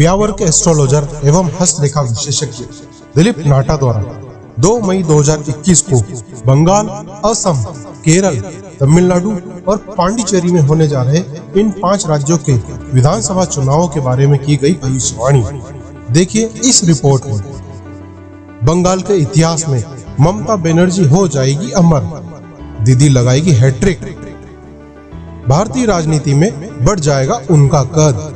ब्यावर के एस्ट्रोलॉजर एवं हस्तरेखा विशेषज्ञ दिलीप नाटा द्वारा 2 मई 2021 को बंगाल, असम, केरल, तमिलनाडु और पांडिचेरी में होने जा रहे इन 5 राज्यों के विधानसभा चुनावों के बारे में की गई भविष्यवाणी। देखिए इस रिपोर्ट में। बंगाल के इतिहास में ममता बनर्जी हो जाएगी अमर, दीदी लगाएगी हैट्रिक, भारतीय राजनीति में बढ़ जाएगा उनका कद।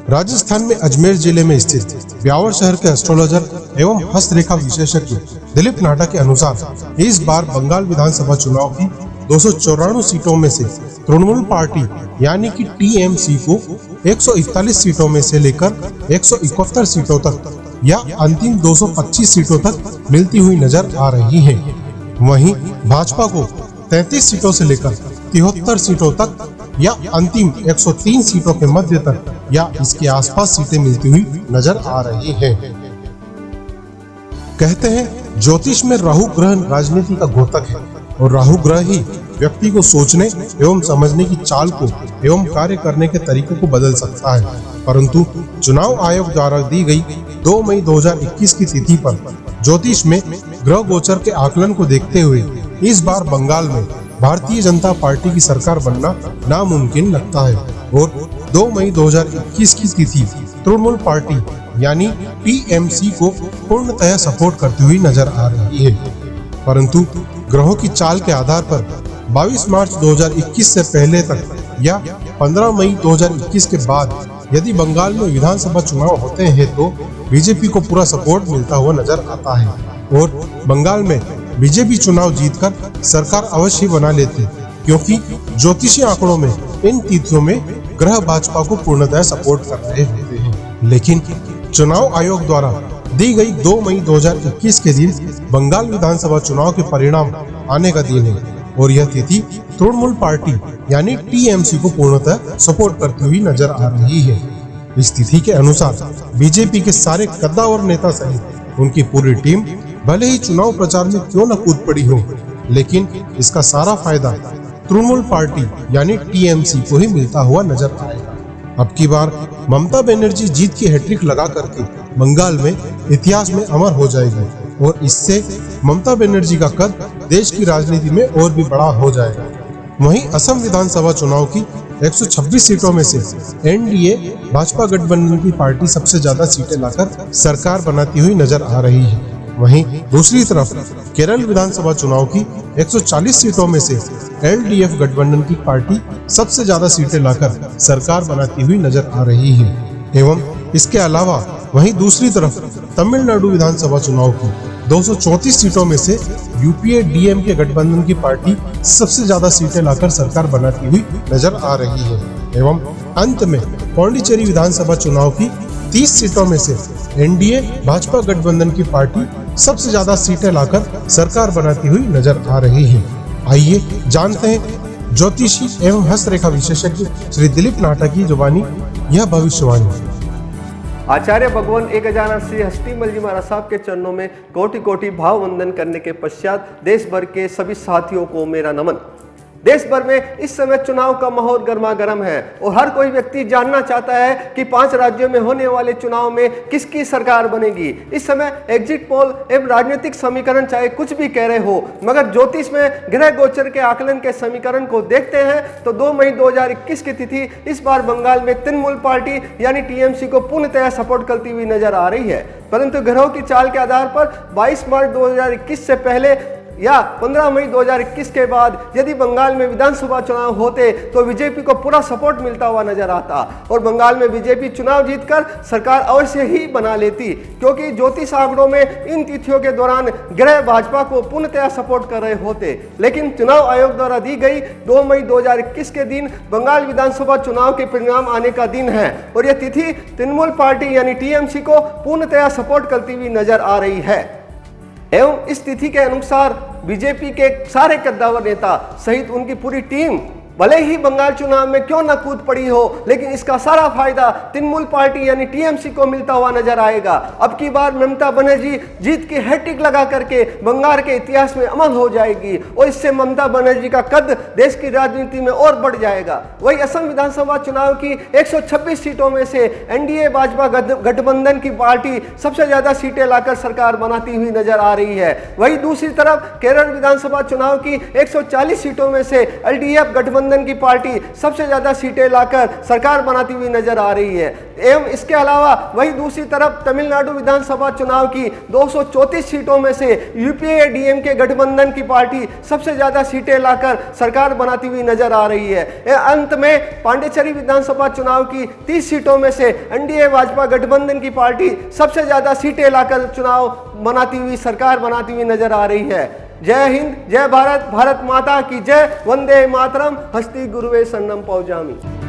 राजस्थान में अजमेर जिले में स्थित ब्यावर शहर के एस्ट्रोलॉजर एवं हस्तरेखा विशेषज्ञ दिलीप नाटा के अनुसार इस बार बंगाल विधानसभा चुनाव की 294 सीटों में से तृणमूल पार्टी यानी कि टीएमसी को 141 सीटों में से लेकर 171 सीटों तक या अंतिम 225 सीटों तक मिलती हुई नजर आ रही है। वहीं भाजपा को 33 सीटों से लेकर 73 सीटों तक या अंतिम 103 सीटों के मध्य तक या इसके आसपास सीटें मिलती हुई नजर आ रही हैं। कहते हैं ज्योतिष में राहु ग्रह राजनीति का घोतक है और राहु ग्रह ही व्यक्ति को सोचने एवं समझने की चाल को एवं कार्य करने के तरीकों को बदल सकता है। परंतु चुनाव आयोग द्वारा दी गई 2 मई 2021 की तिथि पर ज्योतिष में ग्रह गोचर के आकलन को देखते हुए इस बार बंगाल में भारतीय जनता पार्टी की सरकार बनना नामुमकिन लगता है और 2 मई 2021 की तिथि तृणमूल पार्टी यानी टीएमसी को पूर्णतः सपोर्ट करती हुई नजर आ रही है। परंतु ग्रहों की चाल के आधार पर 22 मार्च 2021 से पहले तक या 15 मई 2021 के बाद यदि बंगाल में विधानसभा चुनाव होते हैं तो बीजेपी को पूरा सपोर्ट मिलता हुआ नजर आता है और बंगाल में बीजेपी चुनाव जीतकर सरकार अवश्य बना लेते, क्योंकि ज्योतिषी आंकड़ों में इन तिथियों में ग्रह भाजपा को पूर्णतः सपोर्ट कर रहे होते हैं। लेकिन चुनाव आयोग द्वारा दी गई 2 मई 2021 के दिन बंगाल विधानसभा चुनाव के परिणाम आने का दिन है और यह तिथि तृणमूल पार्टी यानी टीएमसी को पूर्णतः सपोर्ट करती हुई नजर आ रही है। इस तिथि के अनुसार बीजेपी के सारे कद्दावर नेता सहित उनकी पूरी टीम भले ही चुनाव प्रचार में क्यों न कूद पड़ी हो, लेकिन इसका सारा फायदा तृणमूल पार्टी यानी टीएमसी को ही मिलता हुआ नजर आएगा। अब की बार ममता बनर्जी जीत की हैट्रिक लगा करके बंगाल में इतिहास में अमर हो जाएगी और इससे ममता बनर्जी का कद देश की राजनीति में और भी बड़ा हो जाएगा। वहीं असम विधानसभा चुनाव की 126 सीटों में से एनडीए भाजपा गठबंधन की पार्टी सबसे ज्यादा सीटें लाकर सरकार बनाती हुई नजर आ रही है। वहीं दूसरी तरफ केरल विधानसभा चुनाव की 140 सीटों में से एलडीएफ गठबंधन की पार्टी सबसे ज्यादा सीटें लाकर सरकार बनाती हुई नजर आ रही है। एवं इसके अलावा वहीं दूसरी तरफ तमिलनाडु विधानसभा चुनाव की 234 सीटों में से यूपीए डीएमके गठबंधन की पार्टी सबसे ज्यादा सीटें लाकर सरकार बनाती हुई नजर आ रही है। एवं अंत में पांडिचेरी विधानसभा चुनाव की 30 सीटों में से एनडीए भाजपा गठबंधन की पार्टी सबसे ज्यादा सीटें लाकर सरकार बनाती हुई नजर आ रही है। आइए जानते हैं ज्योतिषी एवं हस्तरेखा विशेषज्ञ श्री दिलीप नाटा की जुबानी यह भविष्यवाणी। आचार्य भगवान 1000 श्री हस्तिमल जी महाराज साहब के चरणों में कोटि कोटि भाव वंदन करने के पश्चात देश भर के सभी साथियों को मेरा नमन। देश भर में इस समय चुनाव का माहौल गर्मा गर्म है और हर कोई व्यक्ति जानना चाहता है कि 5 राज्यों में होने वाले चुनाव में किसकी सरकार बनेगी। इस समय एग्जिट पोल एवं राजनीतिक समीकरण चाहे कुछ भी कह रहे हो, मगर ज्योतिष में ग्रह गोचर के आकलन के समीकरण को देखते हैं तो 2 मई 2021 की तिथि इस बार बंगाल में तृणमूल पार्टी यानी टीएमसी को पूर्णतः सपोर्ट करती हुई नजर आ रही है। परंतु ग्रहों की चाल के आधार पर 22 मार्च 2021 से पहले या 15 मई 2021 के बाद यदि बंगाल में विधानसभा चुनाव होते तो बीजेपी को पूरा सपोर्ट मिलता हुआ नजर आता और बंगाल में बीजेपी चुनाव जीतकर सरकार अवश्य ही बना लेती, क्योंकि ज्योतिष आंकड़ों में इन तिथियों के दौरान ग्रह भाजपा को पूर्णतः सपोर्ट कर रहे होते। लेकिन चुनाव आयोग द्वारा दी गई 2 मई 2021 के दिन बंगाल विधानसभा चुनाव के परिणाम आने का दिन है और यह तिथि तृणमूल पार्टी यानी टीएमसी को पूर्णतः सपोर्ट करती हुई नजर आ रही है। एवं इस तिथि के अनुसार बीजेपी के सारे कद्दावर नेता सहित उनकी पूरी टीम भले ही बंगाल चुनाव में क्यों न कूद पड़ी हो, लेकिन इसका सारा फायदा तृणमूल पार्टी यानी टीएमसी को मिलता हुआ नजर आएगा। अब की बार ममता बनर्जी जीत की हैट्रिक लगा करके बंगाल के इतिहास में अमर हो जाएगी और इससे ममता बनर्जी का कद देश की राजनीति में और बढ़ जाएगा। वही असम विधानसभा चुनाव की 126 सीटों में से एनडीए भाजपा गठबंधन की पार्टी सबसे ज्यादा सीटें लाकर सरकार बनाती हुई नजर आ रही है। वही दूसरी तरफ केरल विधानसभा चुनाव की 140 सीटों में से एलडीएफ गठबंधन की पार्टी सबसे ज्यादा सीटें लाकर सरकार बनाती हुई नजर आ रही है। एवं इसके अलावा वही दूसरी तरफ तमिलनाडु विधानसभा चुनाव की 234 सीटों में से यूपीए डीएमके गठबंधन की पार्टी सबसे ज्यादा सीटें लाकर सरकार बनाती हुई नजर आ रही है। अंत में पांडिचेरी विधानसभा चुनाव की 30 सीटों में से एनडीए भाजपा गठबंधन की पार्टी सबसे ज्यादा सीटें लाकर चुनाव बनाती हुई सरकार बनाती हुई नजर आ रही है। जय हिंद, जय भारत, भारत माता की जय, वंदे मातरम, हस्ति गुरुवे शरणम पौजामी।